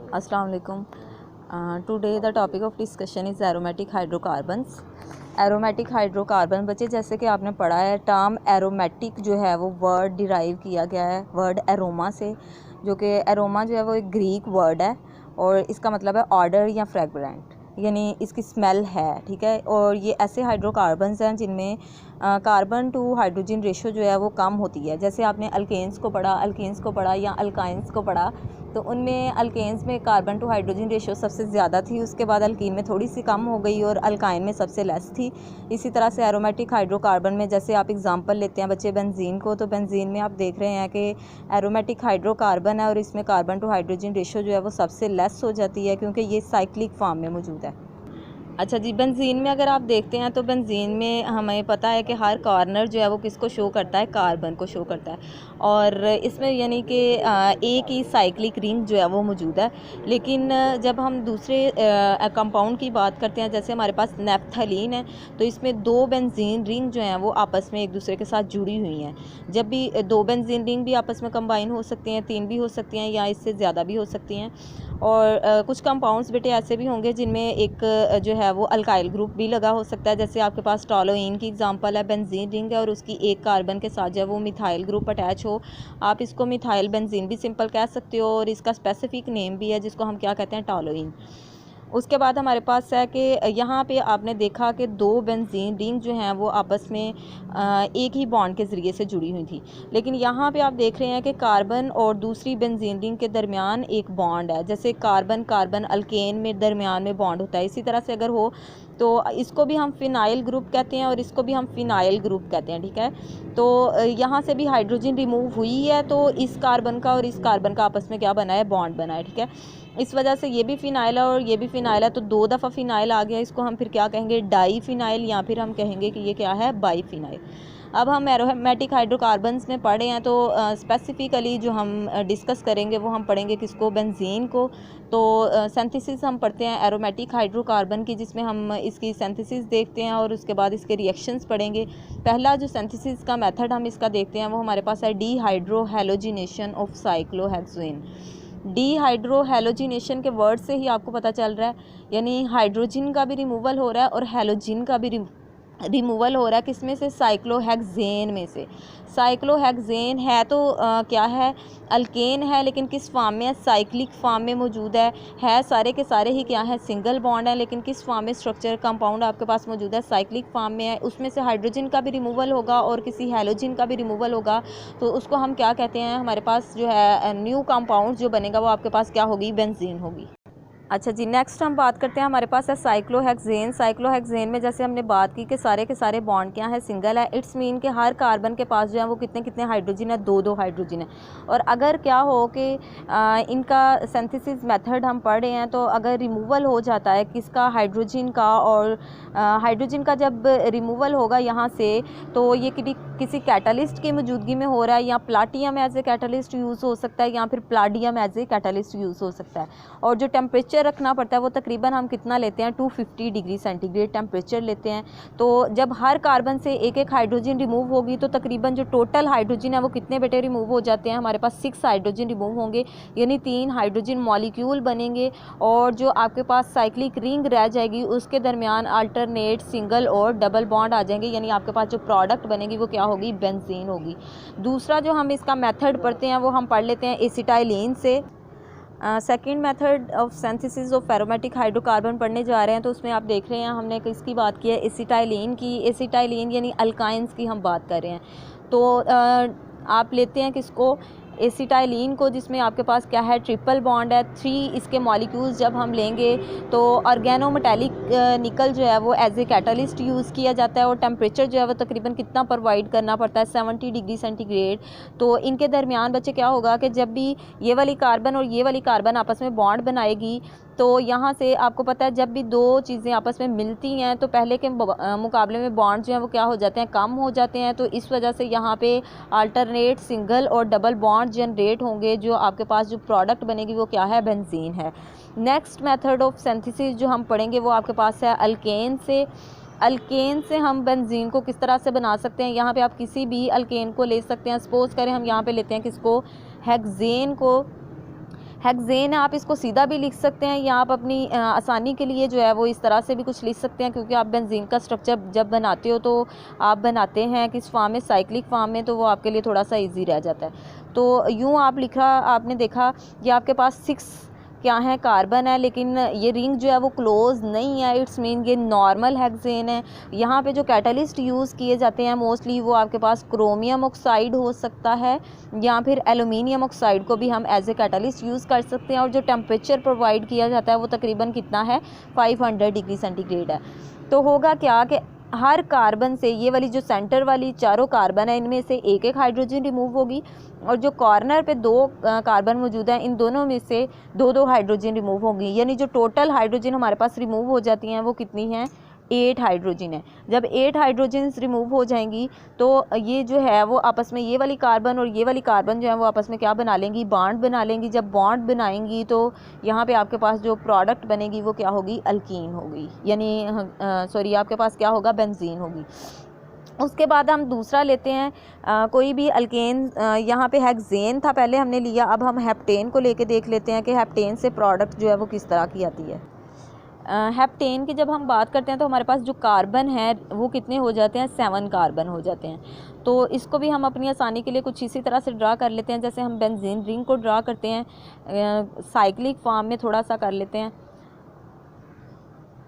अस्सलाम वालेकुम। Today the topic of discussion is aromatic hydrocarbons. Aromatic hydrocarbon बच्चे जैसे कि आपने पढ़ा है, टर्म एरोमेटिक जो है वो वर्ड डिराइव किया गया है वर्ड एरोमा से, जो कि एरोमा जो है वो एक ग्रीक वर्ड है और इसका मतलब है ऑर्डर या फ्रेगरेंट, यानी इसकी स्मेल है। ठीक है, और ये ऐसे हाइड्रोकार्बन्स हैं जिनमें कार्बन टू हाइड्रोजन रेशो जो है वो कम होती है। जैसे आपने अल्केन्स को पढ़ा या अल्काइंस को पढ़ा, तो उनमें अल्केन्स में कार्बन टू हाइड्रोजन रेशो सबसे ज़्यादा थी, उसके बाद अल्कीन में थोड़ी सी कम हो गई और अल्काइन में सबसे लेस थी। इसी तरह से एरोमेटिक हाइड्रोकार्बन में जैसे आप एग्जांपल लेते हैं बच्चे बेंजीन को, तो बेंजीन में आप देख रहे हैं कि एरोमेटिक हाइड्रोकार्बन है और इसमें कार्बन टू हाइड्रोजन रेशो जो है वो सबसे लेस हो जाती है क्योंकि ये साइक्लिक फॉर्म में मौजूद है। अच्छा जी, बेंजीन में अगर आप देखते हैं तो बेंजीन में हमें पता है कि हर कॉर्नर जो है वो किसको शो करता है, कार्बन को शो करता है, और इसमें यानी कि एक ही साइक्लिक रिंग जो है वो मौजूद है। लेकिन जब हम दूसरे कंपाउंड की बात करते हैं, जैसे हमारे पास नेफ्थलीन है, तो इसमें दो बेंजीन रिंग जो हैं वो आपस में एक दूसरे के साथ जुड़ी हुई हैं। जब भी दो बेंजीन रिंग भी आपस में कंबाइन हो सकती हैं, 3 भी हो सकती हैं या इससे ज़्यादा भी हो सकती हैं। और कुछ कंपाउंड्स बेटे ऐसे भी होंगे जिनमें एक जो है वो अल्काइल ग्रुप भी लगा हो सकता है। जैसे आपके पास टॉलोइन की एग्जांपल है, बेंजीन रिंग है और उसकी एक कार्बन के साथ जो है वो मिथाइल ग्रुप अटैच हो, आप इसको मिथाइल बेंजीन भी सिंपल कह सकते हो, और इसका स्पेसिफिक नेम भी है जिसको हम क्या कहते हैं, टॉलोइन। उसके बाद हमारे पास है कि यहाँ पे आपने देखा कि दो बेंजीन रिंग जो हैं वो आपस में एक ही बॉन्ड के ज़रिए से जुड़ी हुई थी, लेकिन यहाँ पे आप देख रहे हैं कि कार्बन और दूसरी बेंजीन रिंग के दरमियान एक बॉन्ड है। जैसे कार्बन कार्बन अल्केन में दरमियान में बॉन्ड होता है, इसी तरह से अगर हो तो इसको भी हम फिनाइल ग्रुप कहते हैं और इसको भी हम फिनाइल ग्रुप कहते हैं। ठीक है, तो यहाँ से भी हाइड्रोजन रिमूव हुई है, तो इस कार्बन का और इस कार्बन का आपस में क्या बना है, बॉन्ड बना है। ठीक है, इस वजह से ये भी फिनाइल है और ये भी फिनाइल है, तो 2 दफ़ा फिनाइल आ गया, इसको हम फिर क्या कहेंगे, डाई फिनाइल, या फिर हम कहेंगे कि ये क्या है, बाई फिनाइल। अब हम एरोमेटिक हाइड्रोकार्बन्स में पढ़े हैं, तो स्पेसिफिकली जो हम डिस्कस करेंगे वो हम पढ़ेंगे किसको, बेंजीन को। तो सिंथेसिस हम पढ़ते हैं एरोमेटिक हाइड्रोकार्बन की, जिसमें हम इसकी सिंथेसिस देखते हैं और उसके बाद इसके रिएक्शंस पढ़ेंगे। पहला जो सिंथेसिस का मेथड हम इसका देखते हैं वो हमारे पास है डीहाइड्रोहैलोजिनेशन ऑफ साइक्लोहेक्सेन। डीहाइड्रोहैलोजिनेशन के वर्ड से ही आपको पता चल रहा है, यानी हाइड्रोजन का भी रिमूवल हो रहा है और हैलोजिन का भी रिमूवल हो रहा है। किस में से, साइक्लोहेक्सेन में से। साइक्लोहेक्सेन है तो क्या है, अल्केन है, लेकिन किस फॉर्म में है, साइक्लिक फॉर्म में मौजूद है सारे के सारे ही क्या है, सिंगल बॉन्ड है, लेकिन किस फॉर्म में, स्ट्रक्चर कंपाउंड आपके पास मौजूद है, साइक्लिक फॉर्म में है। उसमें से हाइड्रोजन का भी रिमूवल होगा और किसी हैलोजन का भी रिमूवल होगा, तो उसको हम क्या कहते हैं, हमारे पास जो है न्यू कंपाउंड जो बनेगा वो आपके पास क्या होगी, बेंजीन होगी। अच्छा जी, नेक्स्ट हम बात करते हैं, हमारे पास है साइक्लोहेक्सेन। साइक्लोहेक्सेन में जैसे हमने बात की कि सारे के सारे बॉन्ड क्या है, सिंगल है। इट्स मीन कि हर कार्बन के पास जो है वो कितने कितने हाइड्रोजन है, 2 2 हाइड्रोजन है। और अगर क्या हो कि इनका सिंथेसिस मेथड हम पढ़ रहे हैं, तो अगर रिमूवल हो जाता है किसका, हाइड्रोजन का, और हाइड्रोजन का जब रिमूवल होगा यहाँ से, तो ये किसी कैटलिस्ट की मौजूदगी में हो रहा है, या platinum as a catalyst use हो सकता है, या फिर palladium as a catalyst use हो सकता है। और जो टेम्परेचर रखना पड़ता है वो तकरीबन हम कितना लेते हैं, 250 डिग्री सेंटीग्रेड टेम्परेचर लेते हैं। तो जब हर कार्बन से एक एक हाइड्रोजन रिमूव होगी, तो तकरीबन जो टोटल हाइड्रोजन है वो कितने बेटे रिमूव हो जाते हैं, हमारे पास 6 हाइड्रोजन रिमूव होंगे, यानी 3 हाइड्रोजन मॉलिक्यूल बनेंगे। और जो आपके पास साइक्लिक रिंग रह जाएगी उसके दरमियान अल्टरनेट सिंगल और डबल बॉन्ड आ जाएंगे, यानी आपके पास जो प्रोडक्ट बनेगी वो क्या होगी, बेंजीन होगी। दूसरा जो हम इसका मेथड पढ़ते हैं वो हम पढ़ लेते हैं एसिटाइलिन से। Second method of synthesis of aromatic hydrocarbon पढ़ने जा रहे हैं, तो उसमें आप देख रहे हैं हमने किसकी बात की है, एसिटाइलिन की। एसिटाइलिन यानी अल्काइंस की हम बात कर रहे हैं। तो आप लेते हैं किसको, एसिटाइलिन को, जिसमें आपके पास क्या है, ट्रिपल बॉन्ड है, 3 इसके मॉलिक्यूल्स जब हम लेंगे तो ऑर्गेनोमेटेलिक निकल जो है वो एज ए कैटलिस्ट यूज़ किया जाता है, और टेम्परेचर जो है वो तकरीबन कितना प्रोवाइड करना पड़ता है, 70 डिग्री सेंटीग्रेड। तो इनके दरमियान बच्चे क्या होगा कि जब भी ये वाली कार्बन और ये वाली कार्बन आपस में बॉन्ड बनाएगी, तो यहाँ से आपको पता है जब भी दो चीज़ें आपस में मिलती हैं तो पहले के मुकाबले में बॉन्ड जो हैं वो क्या हो जाते हैं, कम हो जाते हैं। तो इस वजह से यहाँ पे अल्टरनेट सिंगल और डबल बॉन्ड जनरेट होंगे, जो आपके पास जो प्रोडक्ट बनेगी वो क्या है, बेंजीन है। नेक्स्ट मेथड ऑफ सिंथेसिस जो हम पढ़ेंगे वो आपके पास है अल्केन से। अल्केन से हम बेंजीन को किस तरह से बना सकते हैं, यहाँ पे आप किसी भी अल्केन को ले सकते हैं। सपोज करें हम यहाँ पे लेते हैं किसको, हेक्सेन को। हेक्सेन आप इसको सीधा भी लिख सकते हैं या आप अपनी आसानी के लिए जो है वो इस तरह से भी कुछ लिख सकते हैं, क्योंकि आप बेंजीन का स्ट्रक्चर जब बनाते हो तो आप बनाते हैं किस फॉर्म में, साइक्लिक फॉर्म में, तो वो आपके लिए थोड़ा सा ईजी रह जाता है। तो यूँ आप लिखा, आपने देखा कि आपके पास 6 क्या है, कार्बन है, लेकिन ये रिंग जो है वो क्लोज नहीं है, इट्स मीन ये नॉर्मल हेक्सेन है। यहाँ पे जो कैटलिस्ट यूज़ किए जाते हैं मोस्टली वो आपके पास क्रोमियम ऑक्साइड हो सकता है या फिर एलुमिनियम ऑक्साइड को भी हम एज ए कैटलिस्ट यूज़ कर सकते हैं। और जो टेम्परेचर प्रोवाइड किया जाता है वो तकरीबन कितना है, 500 डिग्री सेंटीग्रेड है। तो होगा क्या कि हर कार्बन से, ये वाली जो सेंटर वाली चारों कार्बन है इनमें से एक एक हाइड्रोजन रिमूव होगी, और जो कॉर्नर पे 2 कार्बन मौजूद हैं इन दोनों में से 2-2 हाइड्रोजन रिमूव होंगी। यानी जो टोटल हाइड्रोजन हमारे पास रिमूव हो जाती हैं वो कितनी हैं, 8 हाइड्रोजन है। जब 8 हाइड्रोजन रिमूव हो जाएंगी तो ये जो है वो आपस में, ये वाली कार्बन और ये वाली कार्बन जो है वो आपस में क्या बना लेंगी, बॉन्ड बना लेंगी। जब बॉन्ड बनाएंगी तो यहाँ पे आपके पास जो प्रोडक्ट बनेगी वो क्या होगी, अल्कीन होगी, यानी सॉरी आपके पास क्या होगा, बेंजीन होगी। उसके बाद हम दूसरा लेते हैं कोई भी अल्केन, यहाँ पे हेक्सेन था पहले हमने लिया, अब हम हेप्टेन को लेके देख लेते हैं कि हेप्टेन से प्रोडक्ट जो है वो किस तरह की आती है। हेप्टेन की जब हम बात करते हैं तो हमारे पास जो कार्बन है वो कितने हो जाते हैं, 7 कार्बन हो जाते हैं। तो इसको भी हम अपनी आसानी के लिए कुछ इसी तरह से ड्रा कर लेते हैं जैसे हम बेंजीन रिंग को ड्रा करते हैं, साइक्लिक फॉर्म में थोड़ा सा कर लेते हैं।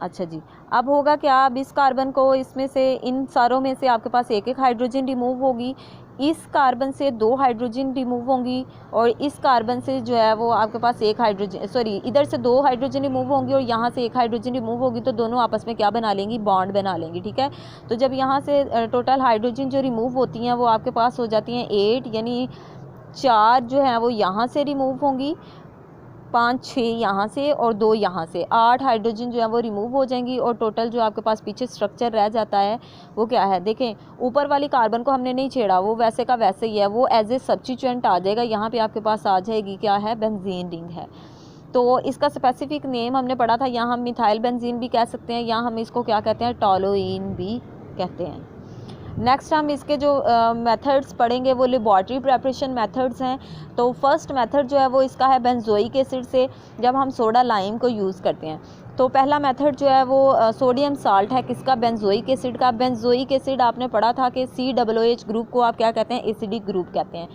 अच्छा जी, अब होगा क्या, अब इस कार्बन को, इसमें से, इन सारों में से आपके पास एक एक हाइड्रोजन रिमूव होगी, इस कार्बन से 2 हाइड्रोजन रिमूव होंगी, और इस कार्बन से जो है वो आपके पास एक हाइड्रोजन, सॉरी इधर से 2 हाइड्रोजन रिमूव होंगी और यहाँ से 1 हाइड्रोजन रिमूव होगी, तो दोनों आपस में क्या बना लेंगी, बॉन्ड बना लेंगी। ठीक है, तो जब यहाँ से टोटल हाइड्रोजन जो रिमूव होती हैं वो आपके पास हो जाती हैं 8, यानी 4 जो है वो यहाँ से रिमूव होंगी, 5-6 यहाँ से और 2 यहाँ से, 8 हाइड्रोजन जो है वो रिमूव हो जाएंगी, और टोटल जो आपके पास पीछे स्ट्रक्चर रह जाता है वो क्या है, देखें ऊपर वाली कार्बन को हमने नहीं छेड़ा, वो वैसे का वैसे ही है, वो एज ए सब्स्टिट्यूएंट आ जाएगा, यहाँ पे आपके पास आ जाएगी क्या है, बेंजीन रिंग है। तो इसका स्पेसिफिक नेम हमने पढ़ा था, यहाँ हम मिथाइल बेंजीन भी कह सकते हैं, यहाँ हम इसको क्या कहते हैं, टॉलोइन भी कहते हैं। नेक्स्ट हम इसके जो मेथड्स पढ़ेंगे वो लेबॉर्ट्री प्रेपरेशन मेथड्स हैं। तो फर्स्ट मेथड जो है वो इसका है बेंजोइक एसिड से, जब हम सोडा लाइम को यूज़ करते हैं। तो पहला मेथड जो है वो सोडियम साल्ट है, किसका, बेंजोइक एसिड का। बेंजोइक एसिड आपने पढ़ा था कि COOH ग्रुप को आप क्या कहते हैं, एसिडिक ग्रुप कहते हैं,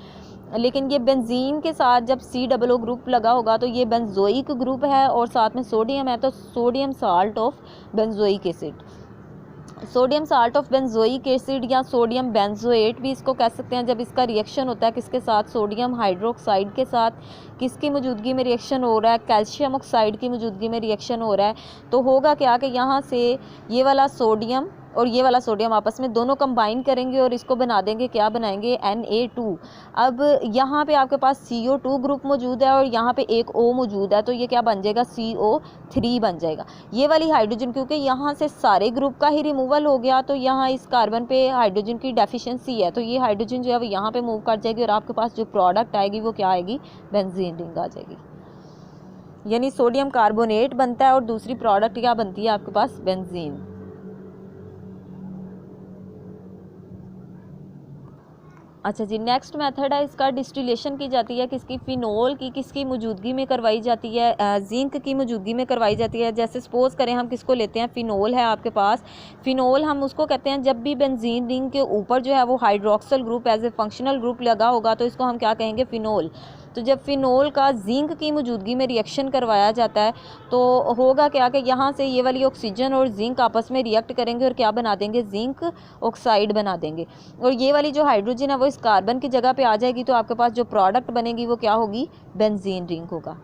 लेकिन ये बेंजीन के साथ जब COO ग्रुप लगा होगा तो ये बेंजोइक ग्रुप है और साथ में सोडियम है, तो sodium salt of benzoic acid, sodium salt of benzoic acid या सोडियम बेंजोएट भी इसको कह सकते हैं। जब इसका रिएक्शन होता है किसके साथ, सोडियम हाइड्रोक्साइड के साथ, किसकी मौजूदगी में रिएक्शन हो रहा है, कैल्शियम ऑक्साइड की मौजूदगी में रिएक्शन हो रहा है, तो होगा क्या कि यहाँ से ये वाला सोडियम और ये वाला सोडियम आपस में दोनों कंबाइन करेंगे और इसको बना देंगे, क्या बनाएंगे, Na2। अब यहाँ पे आपके पास CO2 ग्रुप मौजूद है और यहाँ पे एक O मौजूद है, तो ये क्या बन जाएगा, CO3 बन जाएगा। ये वाली हाइड्रोजन, क्योंकि यहाँ से सारे ग्रुप का ही रिमूवल हो गया तो यहाँ इस कार्बन पे हाइड्रोजन की डेफिशिएंसी है, तो ये हाइड्रोजन जो है वो यहाँ पे मूव कर जाएगी और आपके पास जो प्रोडक्ट आएगी वो क्या आएगी, बेंजीन रिंग आ जाएगी। यानी सोडियम कार्बोनेट बनता है और दूसरी प्रोडक्ट क्या बनती है आपके पास, बेंजीन। अच्छा जी, नेक्स्ट मेथड है इसका, डिस्टिलेशन की जाती है किसकी, फिनोल की, किसकी मौजूदगी में करवाई जाती है, जिंक की मौजूदगी में करवाई जाती है। जैसे सपोज़ करें हम किसको लेते हैं, फिनोल है आपके पास, फिनोल हम उसको कहते हैं जब भी बेंजीन रिंग के ऊपर जो है वो hydroxyl group as a functional group लगा होगा तो इसको हम क्या कहेंगे, फिनोल। तो जब फिनोल का जिंक की मौजूदगी में रिएक्शन करवाया जाता है तो होगा क्या कि यहाँ से ये वाली ऑक्सीजन और जिंक आपस में रिएक्ट करेंगे और क्या बना देंगे, जिंक ऑक्साइड बना देंगे, और ये वाली जो हाइड्रोजन है वो इस कार्बन की जगह पे आ जाएगी, तो आपके पास जो प्रोडक्ट बनेगी वो क्या होगी, बेंजीन रिंग होगा।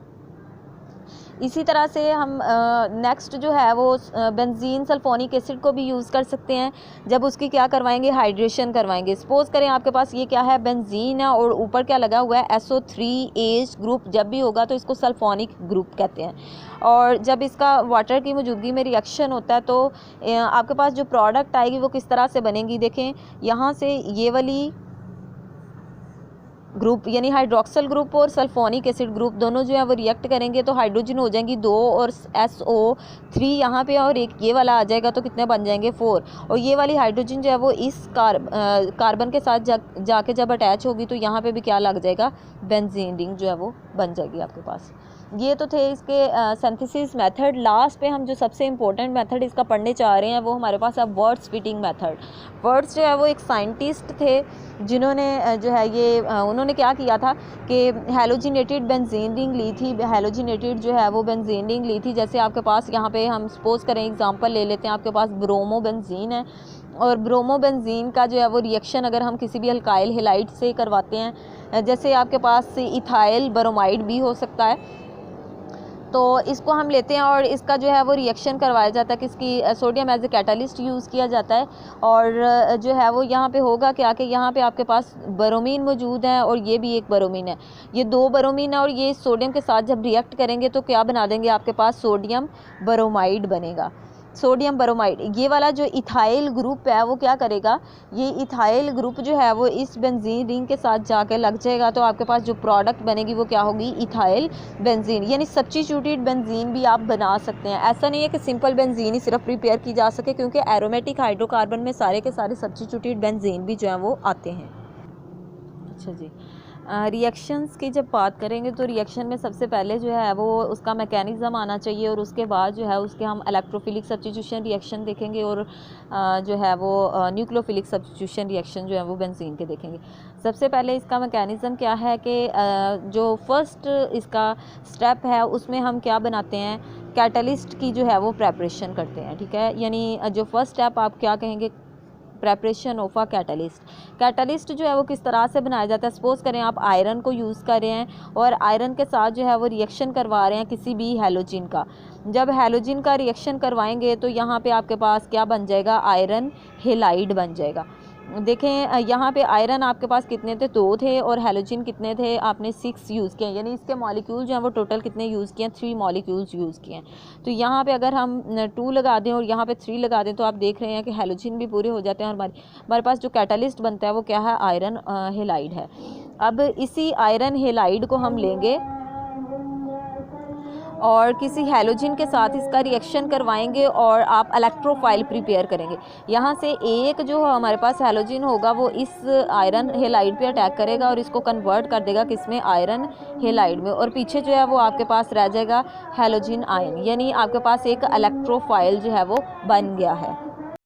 इसी तरह से हम नेक्स्ट जो है वो बेंजीन सल्फोनिक एसिड को भी यूज़ कर सकते हैं जब उसकी क्या करवाएंगे, हाइड्रेशन करवाएंगे। सपोज़ करें आपके पास ये क्या है, बेंजीन है और ऊपर क्या लगा हुआ है, SO3H ग्रुप, जब भी होगा तो इसको सल्फोनिक ग्रुप कहते हैं। और जब इसका वाटर की मौजूदगी में रिएक्शन होता है तो आपके पास जो प्रोडक्ट आएगी वो किस तरह से बनेगी, देखें यहाँ से ये वाली ग्रुप यानी हाइड्रोक्सल ग्रुप और सल्फोनिक एसिड ग्रुप दोनों जो है वो रिएक्ट करेंगे तो हाइड्रोजन हो जाएंगी 2 और SO3 यहाँ पे, और एक ये वाला आ जाएगा तो कितने बन जाएंगे 4। और ये वाली हाइड्रोजन जो है वो इस कार्बन के साथ जाके जब अटैच होगी तो यहाँ पे भी क्या लग जाएगा, बेंजीन रिंग जो है वो बन जाएगी आपके पास। ये तो थे इसके सिंथेसिस मेथड। लास्ट पे हम जो सबसे इम्पोर्टेंट मेथड इसका पढ़ने चाह रहे हैं वो हमारे पास है वर्ड्स फिटिंग मेथड। वर्ड्स जो है वो एक साइंटिस्ट थे जिन्होंने जो है ये उन्होंने क्या किया था कि हेलोजिनेटेड बेंजीन रिंग ली थी। हेलोजिनेटेड जो है वो बेंजीन रिंग ली थी। जैसे आपके पास यहाँ पे हम सपोज करें, एग्जांपल ले लेते हैं, आपके पास ब्रोमो बेंजीन है और ब्रोमो बेंजीन का जो है वो रिएक्शन अगर हम किसी भी अल्काइल हैलाइड से करवाते हैं, जैसे आपके पास इथाइल ब्रोमाइड भी हो सकता है, तो इसको हम लेते हैं और इसका जो है वो रिएक्शन करवाया जाता है, किसकी sodium as a catalyst use किया जाता है। और जो है वो यहाँ पे होगा क्या कि यहाँ पे आपके पास ब्रोमीन मौजूद है और ये भी एक ब्रोमीन है, ये 2 ब्रोमीन है और ये सोडियम के साथ जब रिएक्ट करेंगे तो क्या बना देंगे, आपके पास सोडियम ब्रोमाइड बनेगा। सोडियम ब्रोमाइड, ये वाला जो इथाइल ग्रुप है वो क्या करेगा, ये इथाइल ग्रुप जो है वो इस बेंजीन रिंग के साथ जाके लग जाएगा तो आपके पास जो प्रोडक्ट बनेगी वो क्या होगी, इथाइल बेंजीन। यानी सब्स्टिट्यूटेड बेंजीन भी आप बना सकते हैं। ऐसा नहीं है कि सिंपल बेंजीन ही सिर्फ प्रिपेयर की जा सके, क्योंकि एरोमेटिक हाइड्रोकार्बन में सारे के सारे सब्स्टिट्यूटेड बेंजीन भी जो है वो आते हैं। अच्छा जी, रिएक्शंस की जब बात करेंगे तो रिएक्शन में सबसे पहले जो है वो उसका मैकेनिज़्म आना चाहिए और उसके बाद जो है उसके हम इलेक्ट्रोफिलिक सब्स्टिट्यूशन रिएक्शन देखेंगे और जो है वो न्यूक्लियोफिलिक सब्स्टिट्यूशन रिएक्शन जो है वो बेंजीन के देखेंगे। सबसे पहले इसका मैकेनिज़्म क्या है कि जो फर्स्ट इसका स्टेप है उसमें हम क्या बनाते हैं, कैटलिस्ट की जो है वो प्रेपरेशन करते हैं। ठीक है, यानी जो फर्स्ट स्टेप आप क्या कहेंगे, preparation of a catalyst. Catalyst जो है वो किस तरह से बनाया जाता है, सपोज़ करें आप आयरन को यूज़ कर रहे हैं और आयरन के साथ जो है वो रिएक्शन करवा रहे हैं किसी भी हैलोजिन का। जब हैलोजिन का रिएक्शन करवाएंगे तो यहाँ पे आपके पास क्या बन जाएगा, आयरन हेलाइड बन जाएगा। देखें यहाँ पे आयरन आपके पास कितने थे, 2 थे और हैलोजिन कितने थे, आपने 6 यूज़ किए, यानी इसके मॉलिक्यूल जो हैं वो टोटल कितने यूज़ किए हैं, 3 मॉलिक्यूल्स यूज़ किए हैं। तो यहाँ पे अगर हम 2 लगा दें और यहाँ पे 3 लगा दें तो आप देख रहे हैं कि हैलोजिन भी पूरे हो जाते हैं और हमारे पास जो कैटलिस्ट बनता है वो क्या है, आयरन हेलाइड है। अब इसी आयरन हेलाइड को हम लेंगे और किसी हैलोजिन के साथ इसका रिएक्शन करवाएंगे और आप इलेक्ट्रोफाइल प्रिपेयर करेंगे। यहाँ से एक जो हमारे पास हैलोजिन होगा वो इस आयरन हेलाइड पे अटैक करेगा और इसको कन्वर्ट कर देगा किसमें, आयरन हेलाइड में, और पीछे जो है वो आपके पास रह जाएगा हैलोजिन आयन, यानी आपके पास एक इलेक्ट्रोफाइल जो है वो बन गया है।